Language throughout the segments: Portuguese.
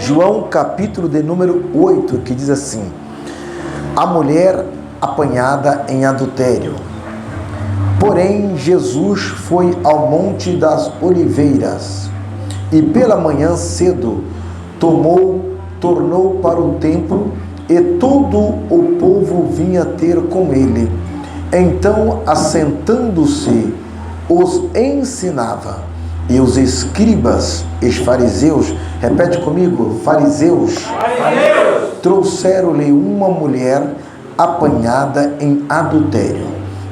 João capítulo de número 8, que diz assim: a mulher apanhada em adultério. Porém, Jesus foi ao Monte das Oliveiras e pela manhã cedo tornou para o templo, e todo o povo vinha ter com ele. Então, assentando-se, os ensinava. E os escribas, os fariseus, repete comigo, fariseus, trouxeram-lhe uma mulher apanhada em adultério.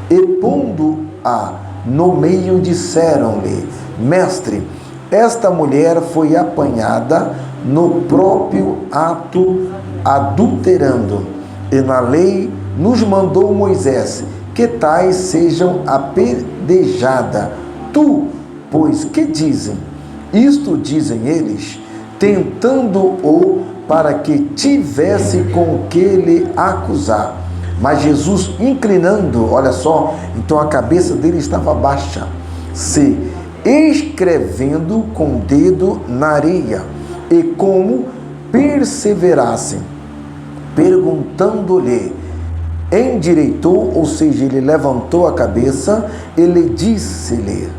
E pondo-a no meio, disseram-lhe: mestre, esta mulher foi apanhada no próprio ato adulterando. E na lei nos mandou Moisés que tais sejam apedrejadas. Tu, pois, que dizem? Isto dizem eles, tentando-o para que tivesse com que lhe acusar. Mas Jesus, inclinando, olha só, então a cabeça dele estava baixa, se escrevendo com o dedo na areia, e como perseverassem, perguntando-lhe, endireitou, ou seja, ele levantou a cabeça, ele disse-lhe: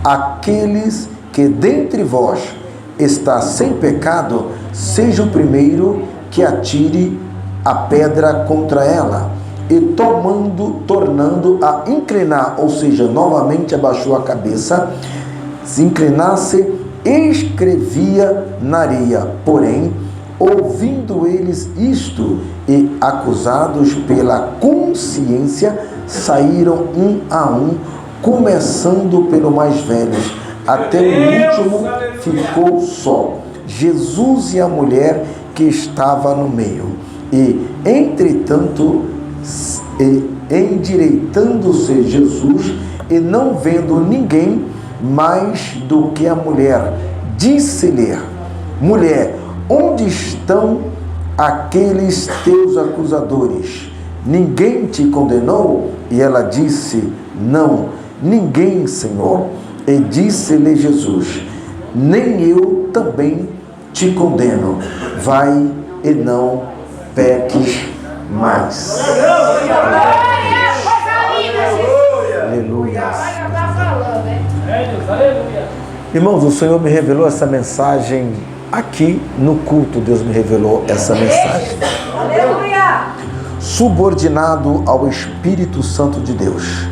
aqueles que dentre vós está sem pecado, seja o primeiro que atire a pedra contra ela. E tornando a inclinar, ou seja, novamente abaixou a cabeça, se inclinasse, escrevia na areia. Porém, ouvindo eles isto e acusados pela consciência, saíram um a um, começando pelo mais velho, até o último ficou só, Jesus e a mulher que estava no meio. E, entretanto, endireitando-se Jesus, e não vendo ninguém mais do que a mulher, disse-lhe: mulher, onde estão aqueles teus acusadores? Ninguém te condenou? E ela disse: não, ninguém, Senhor. E disse-lhe Jesus: nem eu também te condeno. Vai e não peques mais. Aleluia. Irmãos, o Senhor me revelou essa mensagem aqui no culto. Deus me revelou essa mensagem. Aleluia. Subordinado ao Espírito Santo de Deus.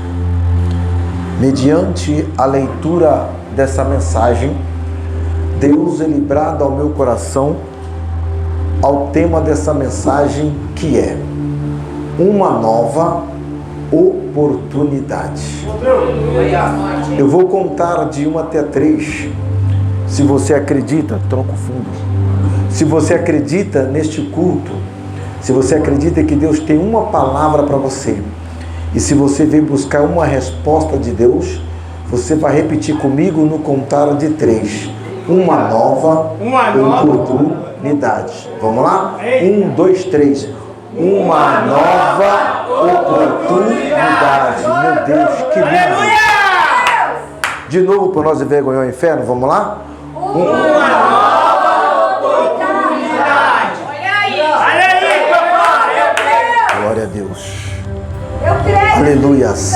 Mediante a leitura dessa mensagem, Deus ele brada ao meu coração ao tema dessa mensagem, que é uma nova oportunidade. Eu vou contar de 1 até 3. Se você acredita, troca o fundo. Se você acredita neste culto, se você acredita que Deus tem uma palavra para você, e se você veio buscar uma resposta de Deus, você vai repetir comigo no contar de 3. Uma nova oportunidade. Vamos lá? 1, 2, 3. Uma nova oportunidade. Meu Deus, que lindo. De novo para nós envergonhar o inferno. Vamos lá? Uma nova oportunidade. Olha aí, papai. Glória a Deus. Eu creio. Aleluias.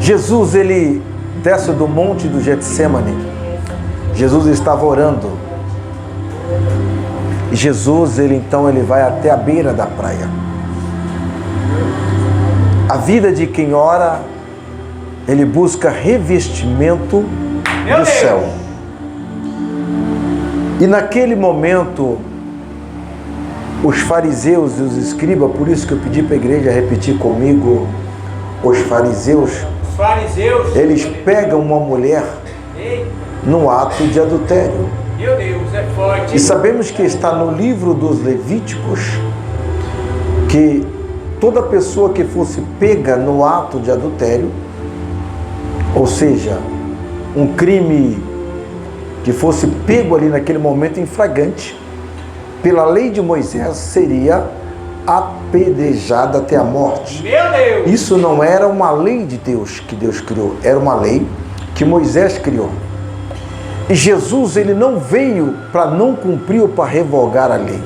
Jesus, ele desce do monte do Getsemane. Jesus estava orando. E Jesus, ele vai até a beira da praia. A vida de quem ora, ele busca revestimento do céu. E naquele momento, os fariseus e os escribas, por isso que eu pedi para a igreja repetir comigo, os fariseus, eles pegam uma mulher no ato de adultério. Meu Deus, é forte. E sabemos que está no livro dos Levíticos que toda pessoa que fosse pega no ato de adultério, ou seja, um crime que fosse pego ali naquele momento em flagrante, pela lei de Moisés, seria apedrejada até a morte. Meu Deus! Isso não era uma lei de Deus que Deus criou, era uma lei que Moisés criou. E Jesus, ele não veio para não cumprir ou para revogar a lei.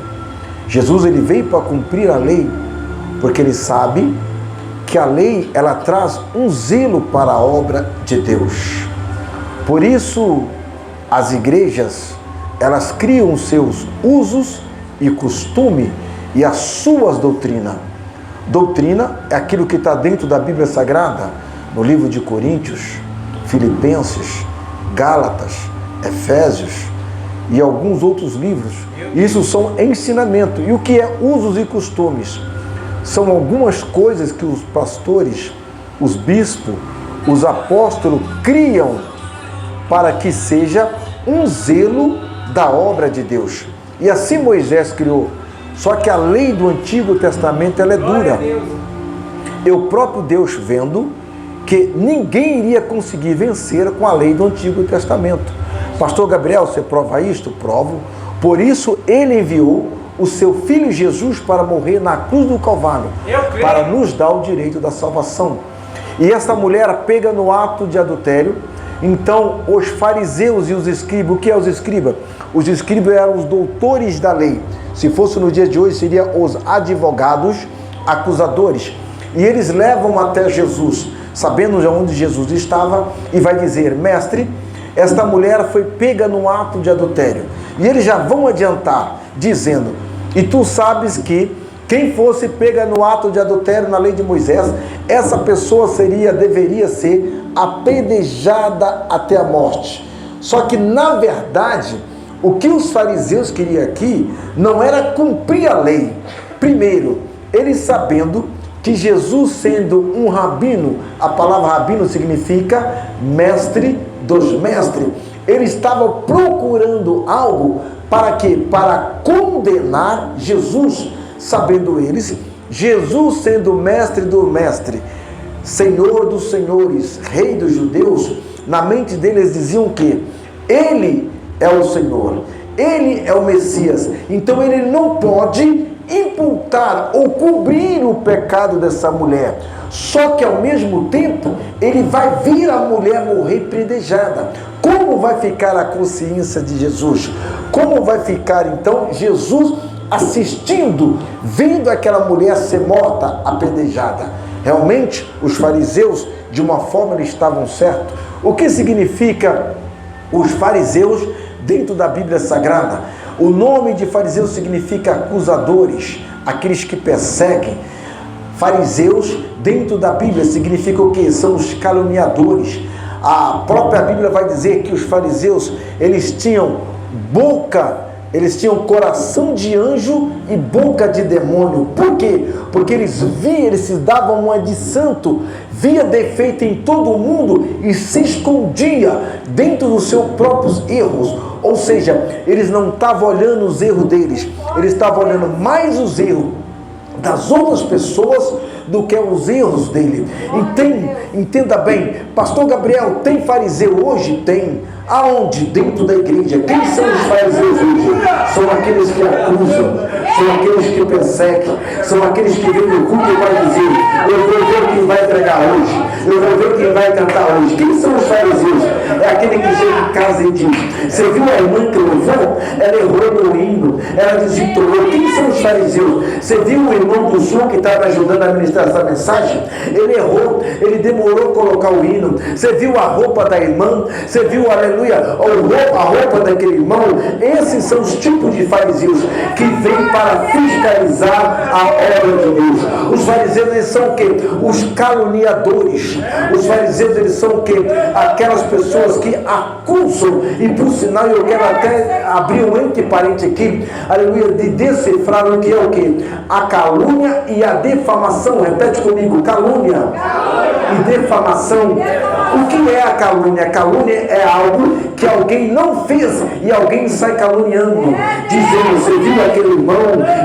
Jesus, ele veio para cumprir a lei, porque ele sabe que a lei, ela traz um zelo para a obra de Deus. Por isso, as igrejas, elas criam seus usos e costume e as suas doutrinas. Doutrina é aquilo que está dentro da Bíblia Sagrada, no livro de Coríntios, Filipenses, Gálatas, Efésios e alguns outros livros. Isso são ensinamento. E o que é usos e costumes? São algumas coisas que os pastores, os bispos, os apóstolos criam para que seja um zelo da obra de Deus. E assim Moisés criou. Só que a lei do Antigo Testamento, ela é dura. E o próprio Deus vendo que ninguém iria conseguir vencer com a lei do Antigo Testamento. Pastor Gabriel, você prova isto? Provo. Por isso ele enviou o seu filho Jesus para morrer na cruz do Calvário, para nos dar o direito da salvação. E essa mulher pega no ato de adultério. Então os fariseus e os escribas, o que é os escribas? Os escribas eram os doutores da lei. Se fosse no dia de hoje, seriam os advogados, acusadores. E eles levam até Jesus, sabendo de onde Jesus estava, e vai dizer: mestre, esta mulher foi pega no ato de adultério. E eles já vão adiantar, dizendo: e tu sabes que quem fosse pega no ato de adultério na lei de Moisés, essa pessoa deveria ser apedrejada até a morte. Só que, na verdade, o que os fariseus queriam aqui não era cumprir a lei. Primeiro, eles sabendo que Jesus, sendo um rabino, a palavra rabino significa mestre dos mestres, ele estava procurando algo para quê? Para condenar Jesus, sabendo eles, Jesus sendo mestre do mestre, Senhor dos senhores, Rei dos judeus, na mente deles diziam que ele é o Senhor, ele é o Messias, então ele não pode imputar ou cobrir o pecado dessa mulher. Só que ao mesmo tempo ele vai vir a mulher morrer predejada. Como vai ficar a consciência de Jesus? Como vai ficar então Jesus assistindo, vendo aquela mulher ser morta, apedrejada? Realmente os fariseus, de uma forma, eles estavam certos. O que significa os fariseus dentro da Bíblia Sagrada? O nome de fariseu significa acusadores, aqueles que perseguem. Fariseus dentro da Bíblia significa o que? São os caluniadores. A própria Bíblia vai dizer que os fariseus, eles tinham coração de anjo e boca de demônio. Por quê? Porque eles se davam uma de santo, via defeito em todo mundo e se escondia dentro dos seus próprios erros. Ou seja, eles não estavam olhando os erros deles, eles estavam olhando mais os erros das outras pessoas do que os erros dele. Entenda bem, pastor Gabriel, tem fariseu hoje? Tem. Aonde? Dentro da igreja. Quem são os fariseus hoje? São aqueles que acusam, são aqueles que perseguem, são aqueles que vêm no culto e vai dizer: eu vou ver quem vai pregar hoje, eu vou ver quem vai cantar hoje. Quem são os fariseus? É aquele que chega em casa e diz: você viu a irmã que louvou? Ela errou no hino, ela desentonou. Quem são os fariseus? Você viu o irmão do sul que estava ajudando a ministrar essa mensagem? Ele errou, ele demorou a colocar o hino. Você viu a roupa da irmã? Você viu, aleluia, a roupa daquele irmão? Esses são os tipos de fariseus que vêm para fiscalizar a obra de Deus. Os fariseus, eles são o quê? Os caluniadores. Os fariseus, eles são o quê? Aquelas pessoas que acusam. E por sinal, eu quero até abrir um entre parênteses aqui, aleluia, de decifrar o que é o quê? A calúnia e a defamação. Repete comigo: calúnia e defamação. O que é a calúnia? A calúnia é algo que alguém não fez e alguém sai caluniando, dizendo: você viu aquele irmão,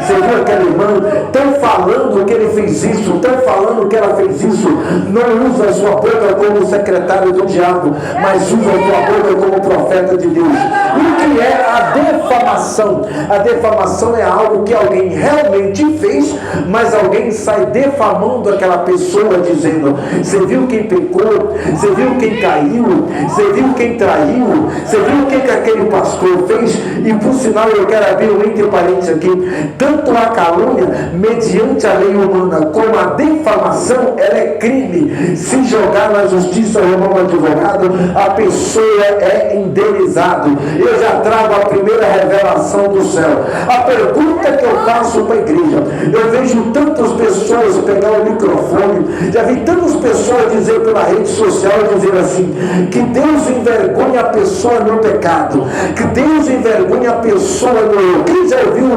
você viu aquela irmã, estão falando que ele fez isso, estão falando que ela fez isso. Não usa a sua boca como secretário do diabo, mas usa a sua boca como profeta de Deus. O que é a defamação? defamação. A defamação é algo que alguém realmente fez, mas alguém sai defamando aquela pessoa, dizendo: você viu quem pecou, você viu quem caiu, você viu quem traiu, você viu o que aquele pastor fez. E por sinal, eu quero abrir um entre parênteses aqui: tanto a calúnia, mediante a lei humana, como a defamação, ela é crime. Se jogar na justiça, chamar um advogado, a pessoa é indenizado. Eu já trago a primeira revelação do céu. A pergunta que eu faço para a igreja: eu vejo tantas pessoas pegar o microfone, já vi tantas pessoas dizer pela rede social, dizer assim, que Deus envergonha a pessoa no pecado, que Deus envergonha a pessoa no erro. Quem já ouviu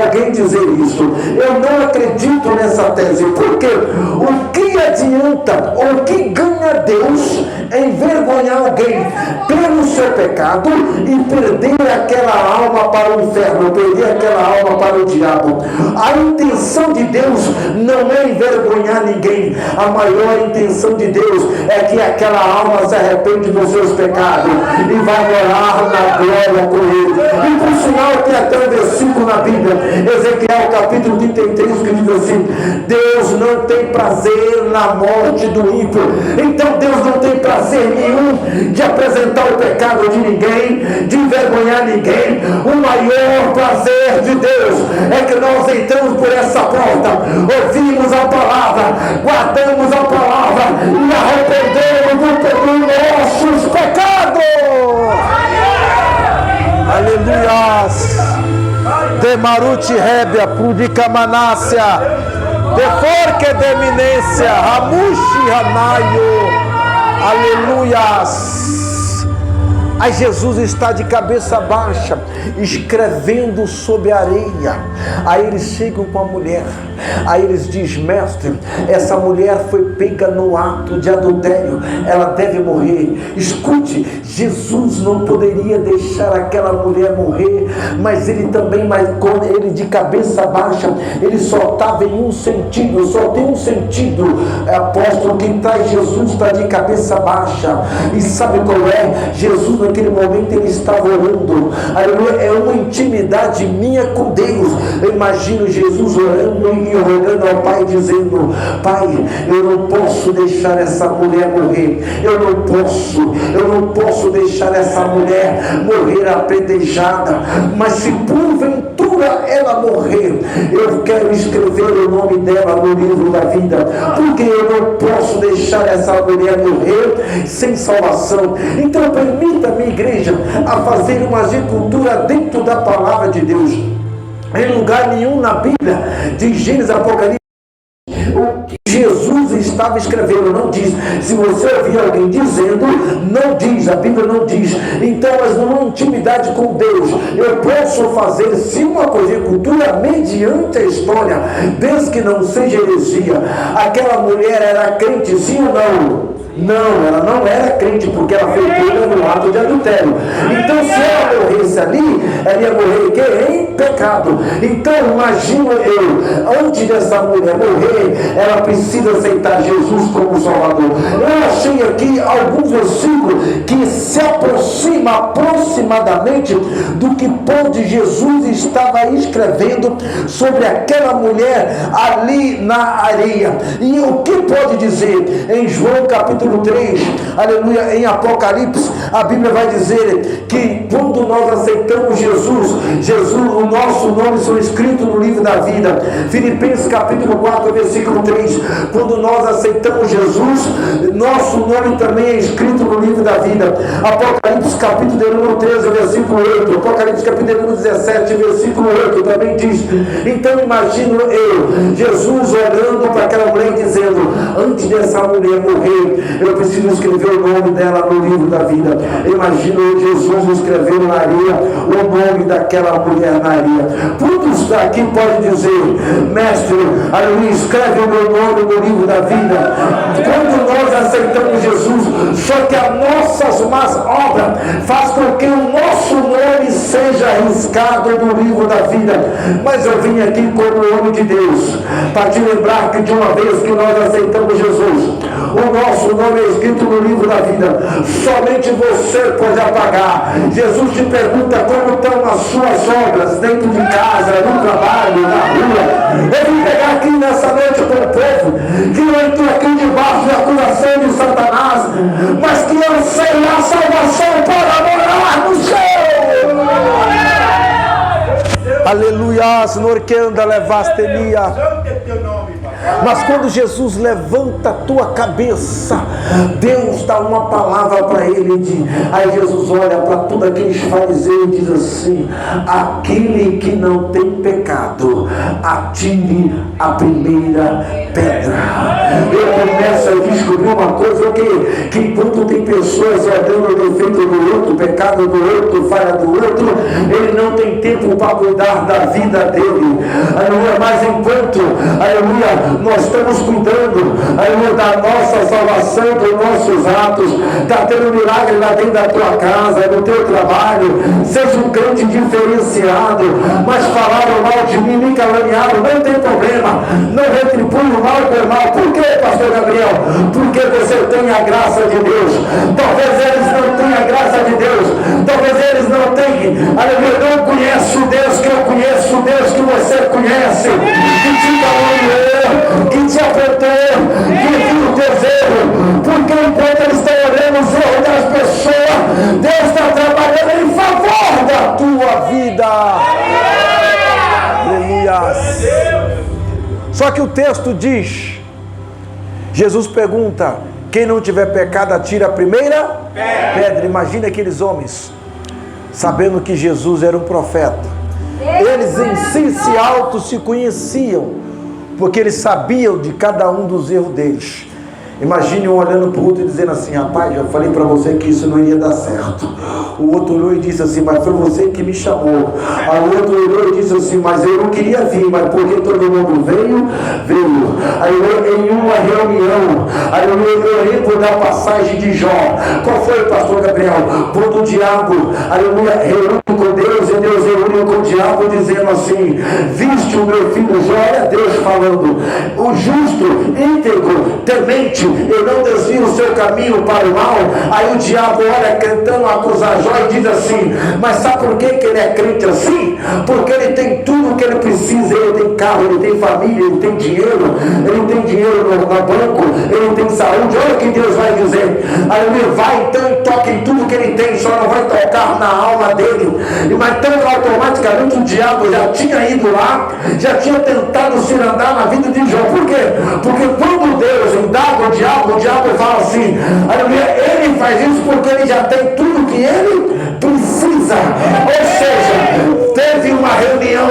alguém dizer isso? Eu não acredito nessa tese. Por quê? O que adianta, ou o que ganha Deus em envergonhar alguém pelo seu pecado e perder aquela alma para o inferno, perder aquela alma para o diabo? A intenção de Deus não é envergonhar ninguém. A maior intenção de Deus é que aquela alma se arrepende dos seus pecados e vai morar na glória com Ele. E por sinal, tem até um versículo na Bíblia, Ezequiel capítulo 33, que diz assim: Deus não tem prazer na morte do ímpio. Então Deus não tem prazer nenhum de apresentar o pecado de ninguém, de envergonhar ninguém. O maior prazer de Deus é que nós entramos por essa porta, ouvimos a palavra, guardamos a palavra e arrependemos dos nossos pecados. Aleluias. De Maruti Rebia, Pudica Manácia, de Forque de Eminência, Ramushi Ranaio. Aleluias. Aí Jesus está de cabeça baixa, escrevendo sobre a areia. Aí eles chegam com a mulher. Aí eles dizem: mestre, essa mulher foi pega no ato de adultério, ela deve morrer. Escute, Jesus não poderia deixar aquela mulher morrer, mas ele também, quando ele de cabeça baixa, ele só estava em um sentido, só tem um sentido. Apóstolo, quem traz Jesus está de cabeça baixa. E sabe qual é? Jesus naquele momento ele estava orando. Aleluia, é uma intimidade minha com Deus. Eu imagino Jesus orando e rogando ao Pai, dizendo: Pai, eu não posso deixar essa mulher morrer. Eu não posso deixar essa mulher morrer apedrejada. Mas se porventura ela morrer, eu quero escrever o nome dela no livro da vida, porque eu não posso deixar essa mulher morrer sem salvação. Então permita-me, igreja, a fazer uma agricultura dentro da palavra de Deus. Em lugar nenhum na Bíblia, de Gênesis, Apocalipse, o que Jesus estava escrevendo não diz. Se você ouvir alguém dizendo, não diz, a Bíblia não diz. Então, mas numa intimidade com Deus, eu posso fazer sim uma conjectura mediante a história, desde que não seja heresia. Aquela mulher era crente, sim ou não? Não, ela não era crente, porque ela foi pega no ato de adultério. Então, se ela morresse ali, ela ia morrer em pecado. Então, imagino eu, antes dessa mulher morrer, ela precisa aceitar Jesus como Salvador. Eu achei aqui alguns versículos que se aproximam aproximadamente do que pode Jesus estava escrevendo sobre aquela mulher ali na areia. E o que pode dizer em João capítulo 3, aleluia, em Apocalipse, a Bíblia vai dizer que quando nós aceitamos Jesus, o nosso nome são escritos no livro da vida. Filipenses capítulo 4, versículo 3, quando nós aceitamos Jesus, nosso nome também é escrito no livro da vida. Apocalipse capítulo número 13, versículo 8, Apocalipse capítulo número 17, versículo 8, também diz. Então imagino eu, Jesus olhando para aquela mulher dizendo: antes dessa mulher morrer, eu preciso escrever o nome dela no livro da vida. Imagino Jesus escrevendo na areia o nome daquela mulher na areia. Quantos aqui podem dizer: mestre, aleluia, escreve o meu nome no livro da vida? Quando nós aceitamos Jesus, só que as nossas más obras faz com que o nosso nome seja arriscado no livro da vida. Mas eu vim aqui como homem de Deus para te lembrar que de uma vez que nós aceitamos Jesus, o nosso nome é escrito no livro da vida. Somente você pode apagar. Jesus te pergunta: como estão as as suas obras dentro de casa, no trabalho, na rua. Eu vim pegar aqui nessa noite com o povo que eu estou aqui debaixo da acusação de Satanás, mas que eu sei a salvação para morar no céu. Aleluia, Senhor, que anda levastelia. Mas quando Jesus levanta a tua cabeça, Deus dá uma palavra para ele. Aí Jesus olha para todos aqueles fariseus e diz assim: aquele que não tem pecado, atire a primeira pedra. Eu começo a descobrir uma coisa, que enquanto tem pessoas olhando o defeito do outro, o pecado do outro, falha do outro, ele não tem tempo para cuidar da vida dele. Aleluia. Mas enquanto, aleluia, nós estamos cuidando, aleluia, da nossa salvação, dos nossos atos, está tendo milagre lá dentro da tua casa, no teu trabalho, seja um crente diferenciado, mas falaram mal de mim, me caluniaram, não tem problema, não retribui o mal por mal. Por quê, pastor Gabriel? Porque você tem a graça de Deus. Talvez eles não tenham a graça de Deus, talvez eles não tenham, aleluia, não conhecem o Deus que eu conheço, o Deus que você conhece, que te caluniou, que te apontou, que viu o teu erro, porque enquanto eles estão olhando os erros das pessoas, Deus está trabalhando em favor da tua vida. Aleluia. Só que o texto diz, Jesus pergunta: quem não tiver pecado, atira a primeira pedra. Imagina aqueles homens, sabendo que Jesus era um profeta. Eles em si se conheciam, porque eles sabiam de cada um dos erros deles. Imagine um olhando para o outro e dizendo assim: rapaz, já falei para você que isso não iria dar certo. O outro olhou e disse assim: mas foi você que me chamou. Aí o outro olhou e disse assim: mas eu não queria vir, mas porque todo mundo veio. Aí em uma reunião, aí eu lembro da passagem de Jó. Qual foi, pastor Gabriel? Quando o diabo, aleluia, reuniu com Deus, e Deus reuniu com o diabo dizendo assim: viste o meu filho Jó? Olha Deus falando, o justo, íntegro, temente, eu não desvio o seu caminho para o mal. Aí o diabo olha tentando acusar Jó e diz assim: mas sabe por que ele é crente assim? Porque ele tem tudo o que ele precisa. Ele tem carro, ele tem família, ele tem dinheiro no banco, ele tem saúde. Olha o que Deus vai dizer. Aí ele vai então e toca em tudo que ele tem, só não vai tocar na alma dele. Mas então automaticamente o diabo já tinha ido lá, já tinha tentado se andar na vida de Jó. Por quê? Porque quando Deus indaga o diabo fala assim: ele faz isso porque ele já tem tudo que ele precisa. Ou seja, teve uma reunião,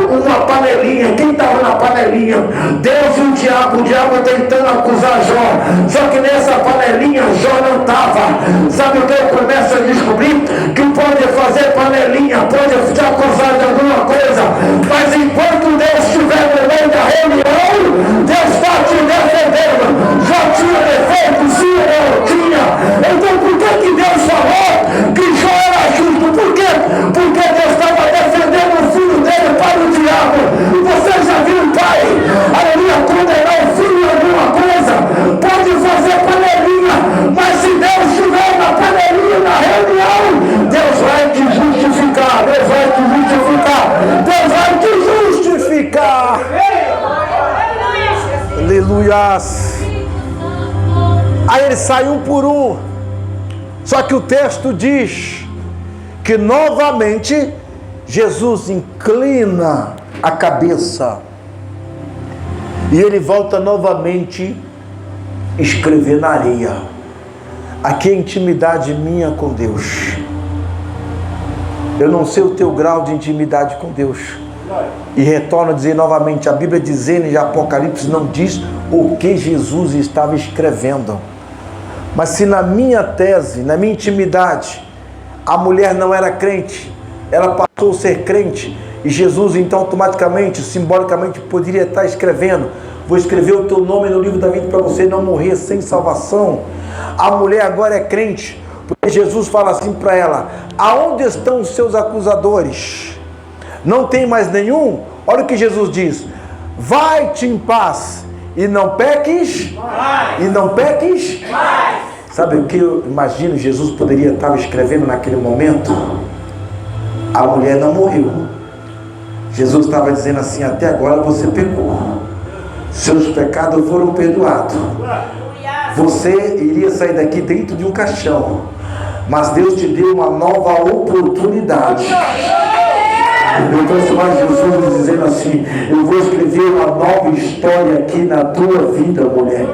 uma panelinha. Quem estava na panelinha? Deus e o diabo tentando acusar Jó. Só que nessa panelinha Jó não estava. Sabe o que eu começo a descobrir? Que pode fazer panelinha, pode te acusar de alguma coisa, mas enquanto Deus estiver no meio da reunião, Deus está te defendendo. Já tinha defeito, sim ou não tinha? Então por que Deus falou que Jó era justo? Por quê? Porque Deus estava defendendo o filho dele para o diabo. Você já viu o pai, aleluia, condenar o filho em alguma coisa? Pode fazer panelinha, mas se Deus estiver na panelinha, na reunião, Deus vai te justificar, Deus vai te justificar, Deus vai te justificar. Aleluias. Aí ele sai um por um. Só que o texto diz que novamente Jesus inclina a cabeça e ele volta novamente a escrever na areia. Aqui é a intimidade minha com Deus. Eu não sei o teu grau de intimidade com Deus. E retorno a dizer novamente, a Bíblia dizendo em Apocalipse não diz o que Jesus estava escrevendo. Mas se na minha tese, na minha intimidade, a mulher não era crente, ela passou a ser crente, e Jesus então automaticamente, simbolicamente poderia estar escrevendo: vou escrever o teu nome no livro da vida para você não morrer sem salvação. A mulher agora é crente, porque Jesus fala assim para ela: aonde estão os seus acusadores? Não tem mais nenhum? Olha o que Jesus diz: vai-te em paz e não peques mais. E não peques mais. Sabe o que eu imagino Jesus poderia estar escrevendo naquele momento? A mulher não morreu. Jesus estava dizendo assim: até agora você pecou, seus pecados foram perdoados, você iria sair daqui dentro de um caixão, mas Deus te deu uma nova oportunidade. Eu trouxe mais Jesus dizendo assim: eu vou escrever uma nova história aqui na tua vida, mulher.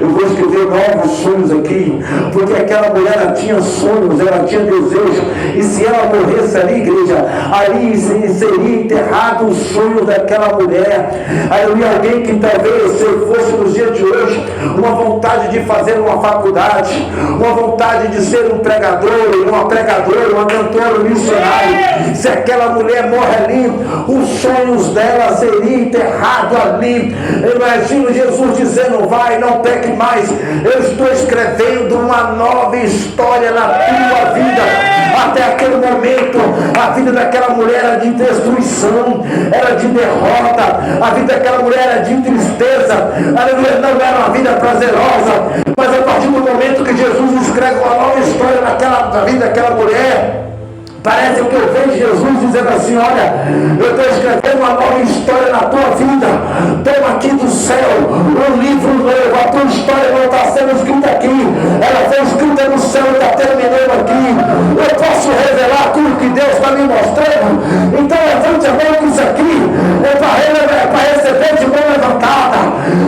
Eu vou escrever novos sonhos aqui, porque aquela mulher, ela tinha sonhos, ela tinha desejo, e se ela morresse ali, igreja, ali seria enterrado o sonho daquela mulher. Aí alguém que talvez, se fosse nos dias de hoje, uma vontade de fazer uma faculdade, uma vontade de ser um pregador, uma pregadora, uma cantora, um missionário, se aquela mulher morre ali, os sonhos dela seriam enterrados ali. Eu imagino Jesus dizendo: vai, não peque mais, eu estou escrevendo uma nova história na tua vida. Até aquele momento, a vida daquela mulher era de destruição, era de derrota, a vida daquela mulher era de tristeza, aleluia, não era uma vida prazerosa. Mas a partir do momento que Jesus escreve uma nova história na vida daquela mulher, parece que eu vejo Jesus dizendo assim: olha, eu estou escrevendo uma nova história na tua vida. Toma aqui do céu um livro novo. A tua história não está sendo escrita aqui, ela foi escrita no céu e está terminando aqui. Eu posso revelar tudo que Deus está me mostrando. Então levante a mão, que isso aqui é para receber de mão levantada.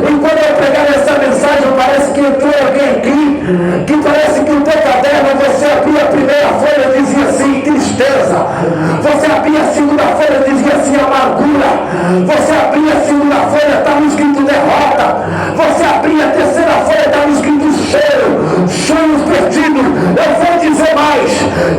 E quando eu pregar essa mensagem, parece que entrou alguém aqui, que parece que o teu caderno, você abria a primeira folha e dizia assim: tristeza. Você abria a segunda folha e dizia assim: amargura. Você abria a segunda folha, estava escrito derrota. Você abria a terceira folha, estava escrito cheiro, sonhos perdidos. Eu vou dizer mais: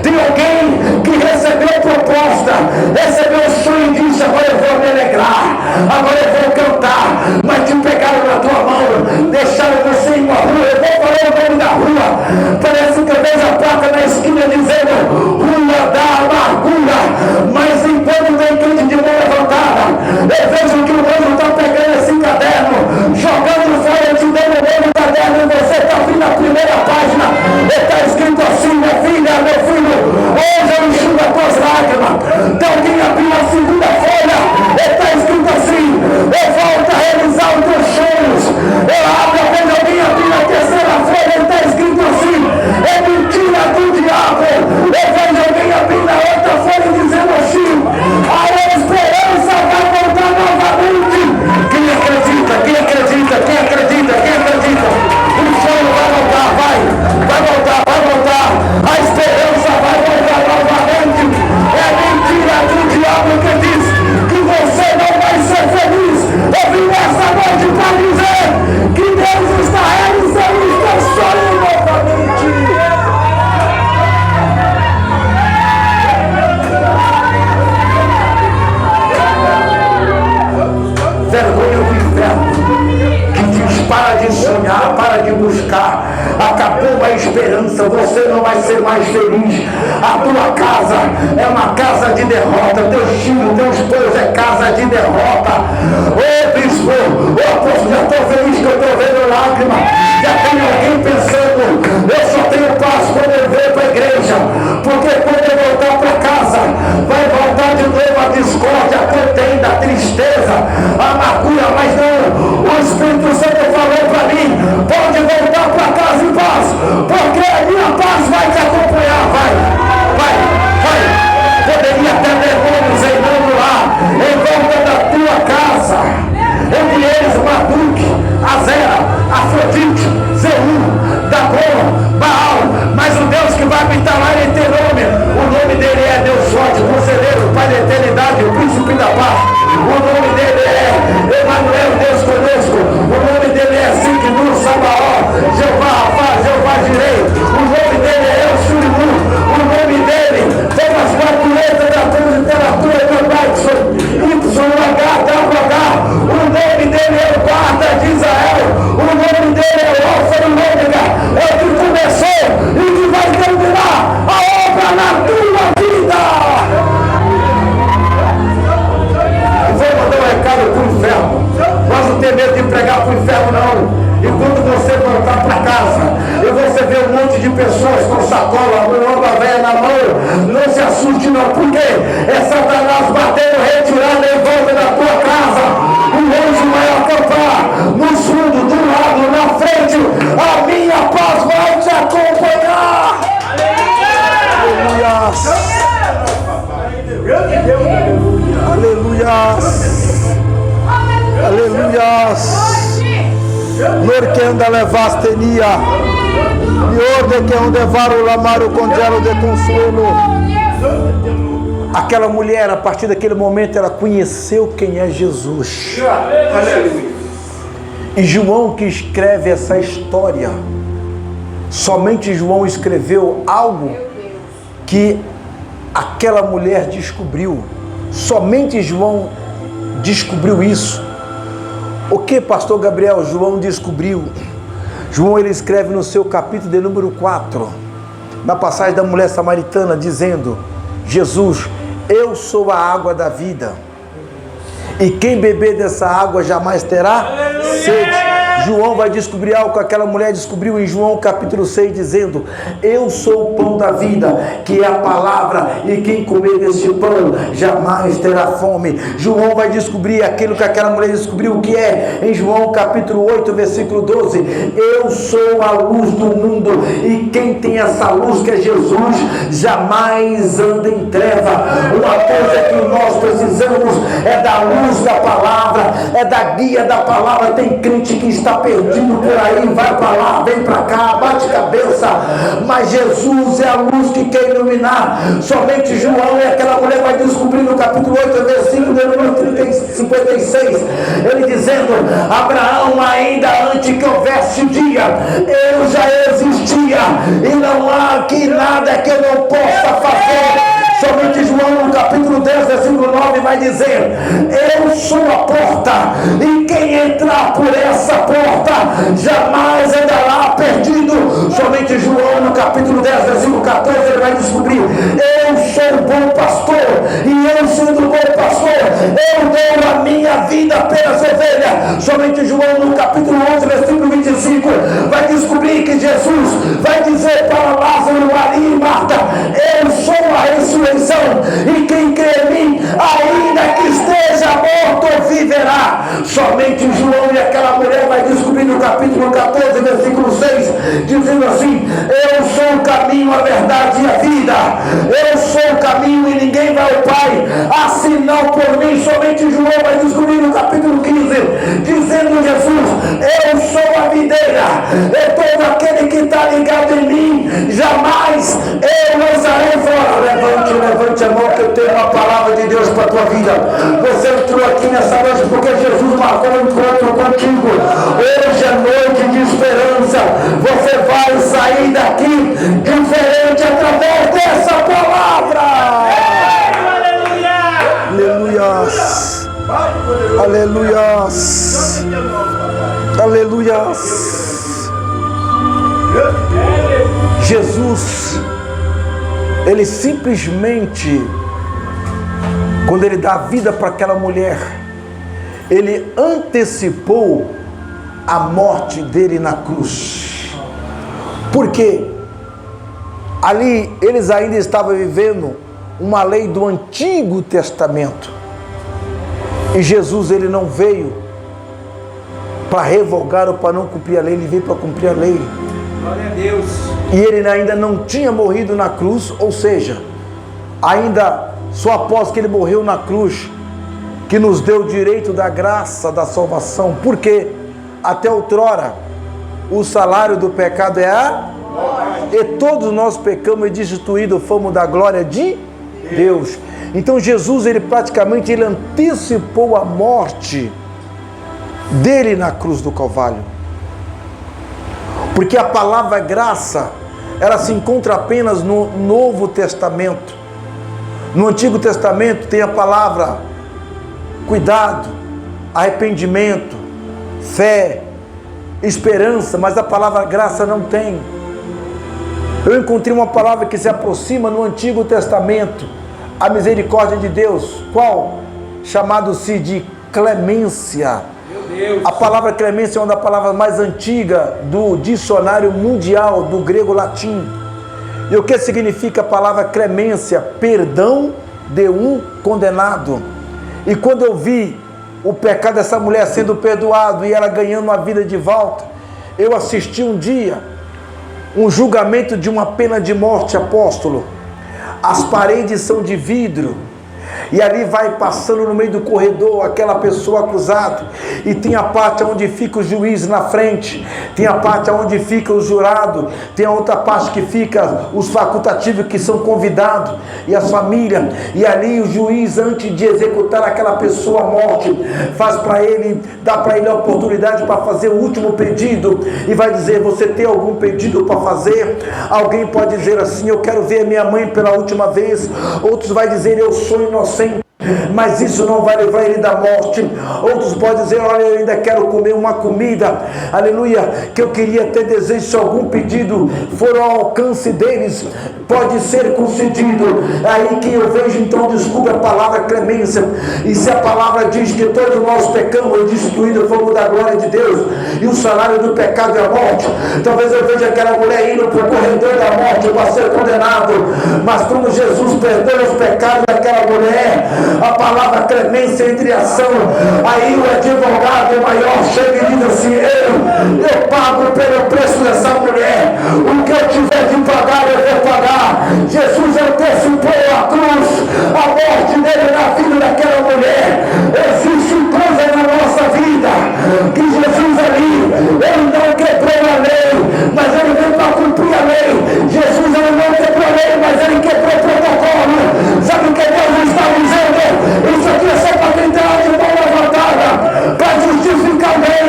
tem alguém que recebeu proposta, recebeu o sonho e disse: agora eu vou me alegrar, agora eu vou cantar, mas te pegaram na tua mão, deixaram você em uma rua. Eu vou falar o nome da rua. Parece que eu vejo a placa na esquina dizendo: rua da amargura. Mas enquanto tem crente de mão levantada, eu vejo que o anjo está pegando esse caderno, jogando fora, te dando o novo caderno, e você está vindo na primeira página, e está escrito assim: minha filha, meu filho, hoje eu enxugo as tuas lágrimas. Tem alguém abrindo a segunda folha, e está escrito assim: eu volto a realizar os teus sonhos. Eu abro, eu vejo alguém abrindo a terceira folha, e está escrito assim: é mentira do diabo. Eu vejo alguém abrindo a outra folha dizendo assim: a esperança vai voltar novamente. Quem acredita? Quem acredita? Quem acredita? Quem acredita? O sonho vai voltar, vai voltar, vai voltar. A esperança vai voltar novamente. É mentira do diabo que diz que você não vai ser feliz. Eu vim essa noite para dizer que Deus está realizando os teus sonhos novamente. Vergonha do inferno que diz: para de sonhar, para de buscar, acabou a esperança, você não vai ser mais feliz. A tua casa é uma casa de derrota, teus filhos, teus esposos é casa de derrota. Ô bispo, ô apóstolo, já estou feliz que eu estou vendo lágrima. Já tem alguém pensando: eu só tenho paz quando eu venho para a igreja, porque quando eu voltar para casa vai voltar de novo a discórdia, a contenda, a tristeza, a amargura. Mas não, o Espírito Santo falou para mim: pode voltar para casa em paz, porque a minha paz vai te acompanhar. Vai. Poderia ter demônios reinando lá em volta da tua casa, entre eles Marduk, Azera, Afrodite, Zeus, Dagon, Baal. Mas o Deus que vai habitar lá, ele tem nome. O nome dele é Deus forte, conselheiro, Pai da eternidade, o príncipe da paz. O nome dele é Emanuel, Deus conosco. O nome dele é Sidnu, Sabaó, Jeová Rafá, Jeová Jirei. O nome dele é El Shurimu. O nome dele tem as quatro letras da literatura do Baxo, YHWH. O nome dele é o guarda de Israel. O nome dele é o Alfa e o Ômega. É o que começou e que vai terminar a obra na tua vida. Vou Aleluias. Aleluias. Norquenda levastenia. Miorde que onde varo lamaro congelo de consuelo. Aquela mulher, a partir daquele momento, ela conheceu quem é Jesus. E João, que escreve essa história, somente João escreveu algo que aquela mulher descobriu. Somente João descobriu isso. O que, pastor Gabriel, João descobriu? João, ele escreve no seu capítulo de número 4, na passagem da mulher samaritana, dizendo: Jesus, eu sou a água da vida, e quem beber dessa água jamais terá sede. João vai descobrir algo que aquela mulher descobriu em João capítulo 6, dizendo: eu sou o pão da vida, que é a palavra, e quem comer deste pão jamais terá fome. João vai descobrir aquilo que aquela mulher descobriu, que é em João capítulo 8, versículo 12: eu sou a luz do mundo, e quem tem essa luz, que é Jesus, jamais anda em treva. Uma coisa que nós precisamos é da luz da palavra, é da guia da palavra. Tem crente que está perdido por aí, vai para lá, vem para cá, bate cabeça, mas Jesus é a luz que quer iluminar. Somente João e aquela mulher vai descobrir no capítulo 8, versículo de número 56, ele dizendo: Abraão, ainda antes que houvesse o dia, eu já existia, e não há aqui nada que eu não possa fazer. Somente João no capítulo 10, versículo 9 vai dizer: eu sou a porta, e quem entrar por essa porta jamais andará perdido. Somente João no capítulo 10, versículo 14, ele vai descobrir: eu sou o bom pastor, e eu sendo o bom pastor, eu dou a minha vida pelas ovelhas. Somente João no capítulo 11, versículo 25 vai descobrir que Jesus vai dizer para Lázaro, Maria e Marta: eu sou a ressurreição, e quem crê em mim, ainda que esteja morto, viverá. Somente João e aquela mulher vai descobrir no capítulo 14, versículo 6, dizendo assim: eu sou o caminho, a verdade e a vida. Eu sou o caminho, e ninguém vai ao Pai assim não por mim. Somente João vai descobrir no capítulo 15, dizendo Jesus: eu sou a videira, e todo aquele que está ligado em mim, jamais eu lançarei fora. Levante a mão, que eu tenho uma palavra de Deus para a tua vida. Você entrou aqui nessa noite porque Jesus marcou um encontro contigo. Hoje é noite de esperança. Você vai sair daqui diferente através dessa palavra. Aleluias. Aleluias. Aleluias. Jesus, ele simplesmente, quando ele dá vida para aquela mulher, ele antecipou a morte dele na cruz. Porque ali eles ainda estavam vivendo uma lei do Antigo Testamento. E Jesus, ele não veio para revogar ou para não cumprir a lei, ele veio para cumprir a lei. Glória a Deus. E ele ainda não tinha morrido na cruz, ou seja, ainda só após que ele morreu na cruz, que nos deu o direito da graça, da salvação. Porque até outrora o salário do pecado é a morte, e todos nós pecamos e destituídos fomos da glória de Deus. Então Jesus, ele praticamente antecipou a morte dele na cruz do Calvário. Porque a palavra graça, ela se encontra apenas no Novo Testamento. No Antigo Testamento tem a palavra cuidado, arrependimento, fé, esperança, mas a palavra graça não tem. Eu encontrei uma palavra que se aproxima no Antigo Testamento, a misericórdia de Deus. Qual? Chamado-se de clemência. A palavra clemência é uma das palavras mais antigas do dicionário mundial do grego-latim. E o que significa a palavra clemência? Perdão de um condenado. E quando eu vi o pecado dessa mulher sendo perdoado e ela ganhando a vida de volta, eu assisti um dia um julgamento de uma pena de morte, apóstolo. As paredes são de vidro e ali vai passando no meio do corredor aquela pessoa acusada, e tem a parte onde fica o juiz na frente, tem a parte onde fica o jurado, tem a outra parte que fica os facultativos que são convidados, e as famílias, e ali o juiz, antes de executar aquela pessoa à morte, faz para ele, dá para ele a oportunidade para fazer o último pedido, e vai dizer: você tem algum pedido para fazer? Alguém pode dizer assim: eu quero ver minha mãe pela última vez. Outros vai dizer: eu sou inocente, mas isso não vai levar ele da morte. Outros podem dizer: olha, eu ainda quero comer uma comida, aleluia, que eu queria ter desejo. Se algum pedido for ao alcance deles, pode ser concedido. Aí que eu vejo, então, descubra a palavra clemência. E se a palavra diz que todos nós pecamos e destruídos fomos da glória de Deus, e o salário do pecado é a morte, talvez eu veja aquela mulher indo para o corredor da morte para ser condenado, mas como Jesus perdoa os pecados daquela mulher, a palavra clemência entre ação, aí o advogado maior chega e diz assim: eu pago pelo preço dessa mulher, o que eu tiver de pagar eu vou pagar. Jesus antecipou a cruz, a morte dele na vida daquela mulher. Existe coisa na nossa vida que Jesus ali, ele não quebrou a lei, mas ele veio para cumprir a lei. Jesus, ele não quebrou a lei, mas ele quebrou o protocolo. Sabe o que Deus está dizendo? Isso aqui é só para quem tem a de mão levantada, para justificar a lei,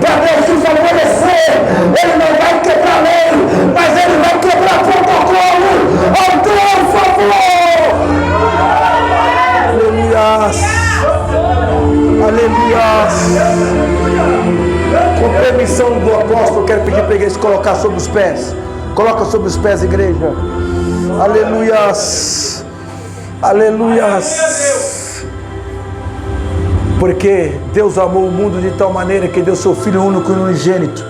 para Deus se favorecer. Ele não vai quebrar a lei, mas ele vai quebrar o protocolo ao teu favor. Aleluias. Aleluias. Com permissão do apóstolo, quero pedir para a igreja colocar sobre os pés. Coloca sobre os pés, igreja. Aleluias. Aleluias. Porque Deus amou o mundo de tal maneira que deu seu Filho único e unigênito,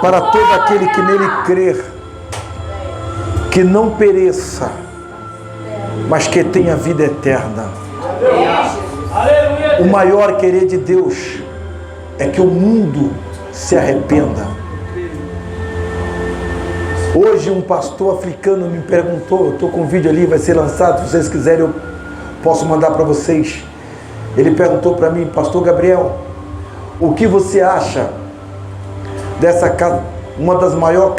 para todo aquele que nele crer, que não pereça, mas que tenha vida eterna. O maior querer de Deus é que o mundo se arrependa. Hoje um pastor africano me perguntou, eu estou com um vídeo ali, vai ser lançado, se vocês quiserem eu posso mandar para vocês. Ele perguntou para mim: pastor Gabriel, o que você acha dessa, uma das maiores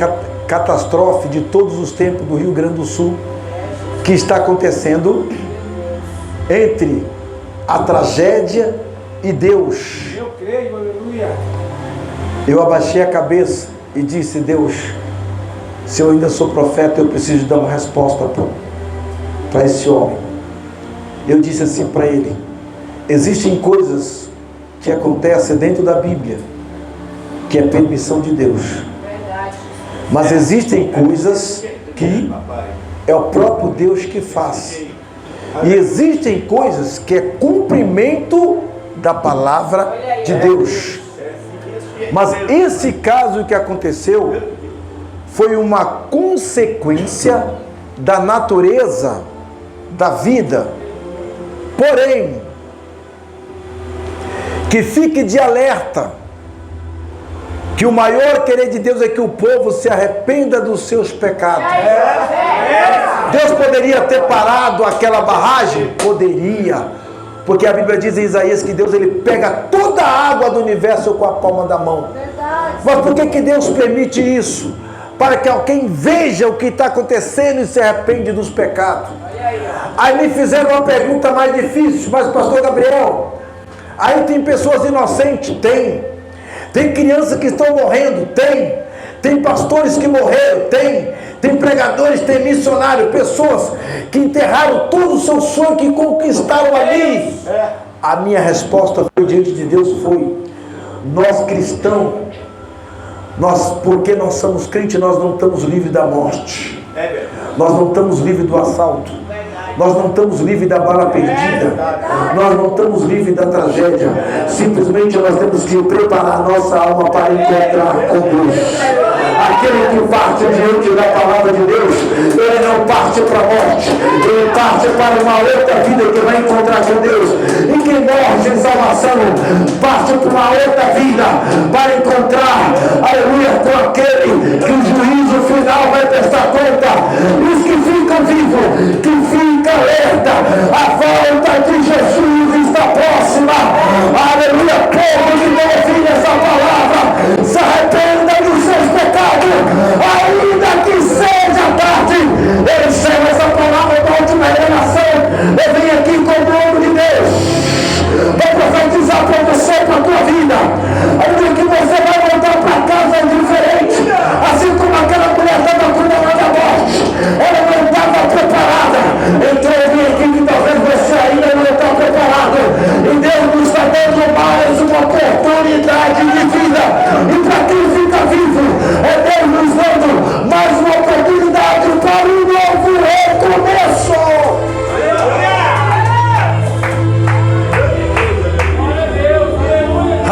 catástrofes de todos os tempos do Rio Grande do Sul, que está acontecendo entre a tragédia e Deus? Eu creio, aleluia. Eu abaixei a cabeça e disse: Deus, se eu ainda sou profeta, eu preciso dar uma resposta para esse homem. Eu disse assim para ele: existem coisas que acontecem dentro da Bíblia, que é permissão de Deus. Mas existem coisas que é o próprio Deus que faz. E existem coisas que é cumprimento da palavra de Deus. Mas esse caso que aconteceu foi uma consequência da natureza da vida. Porém, que fique de alerta, que o maior querer de Deus é que o povo se arrependa dos seus pecados. Deus poderia ter parado aquela barragem? Poderia, porque a Bíblia diz em Isaías que Deus, ele pega toda a água do universo com a palma da mão. Mas por que Deus permite isso? Para que alguém veja o que está acontecendo e se arrepende dos pecados. Aí me fizeram uma pergunta mais difícil: mas pastor Gabriel, aí tem pessoas inocentes? Tem crianças que estão morrendo? Tem pastores que morreram? Tem pregadores, tem missionários, pessoas que enterraram todo o seu sonho, que conquistaram ali. A minha resposta foi diante de Deus foi: nós cristãos, porque nós somos crentes, nós não estamos livres da morte, nós não estamos livres do assalto, nós não estamos livres da bala perdida, nós não estamos livres da tragédia. Simplesmente nós temos que preparar a nossa alma para encontrar com Deus. Aquele que parte diante da palavra de Deus, ele não parte para a morte, ele parte para uma outra vida que vai encontrar com Deus. E quem morre em salvação parte para uma outra vida para encontrar, aleluia, com aquele que o juízo final vai prestar conta. Os que ficam vivos, que fica alerta, a volta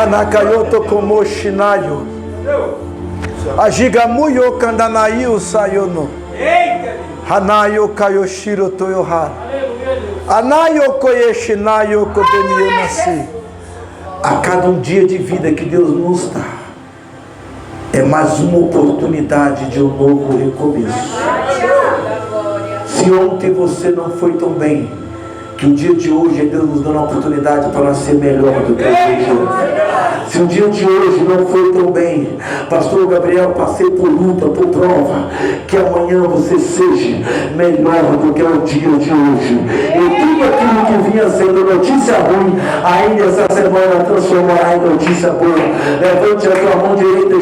Manakayoto como shinayo. Ajigamuyo kandanayu sayono. Hanayo kayoshiro toyoha. Anayo koyeshinayo kodemionasi. A cada dia de vida que Deus nos dá, é mais uma oportunidade de um novo recomeço. Se ontem você não foi tão bem, que o dia de hoje é Deus nos dando a oportunidade para ser melhor do que hoje. Se o dia de hoje não foi tão bem, pastor Gabriel, passei por luta, por prova, que amanhã você seja melhor do que o dia de hoje. E tudo aquilo que vinha sendo notícia ruim, ainda essa semana transformará em notícia boa. Levante a sua mão direita.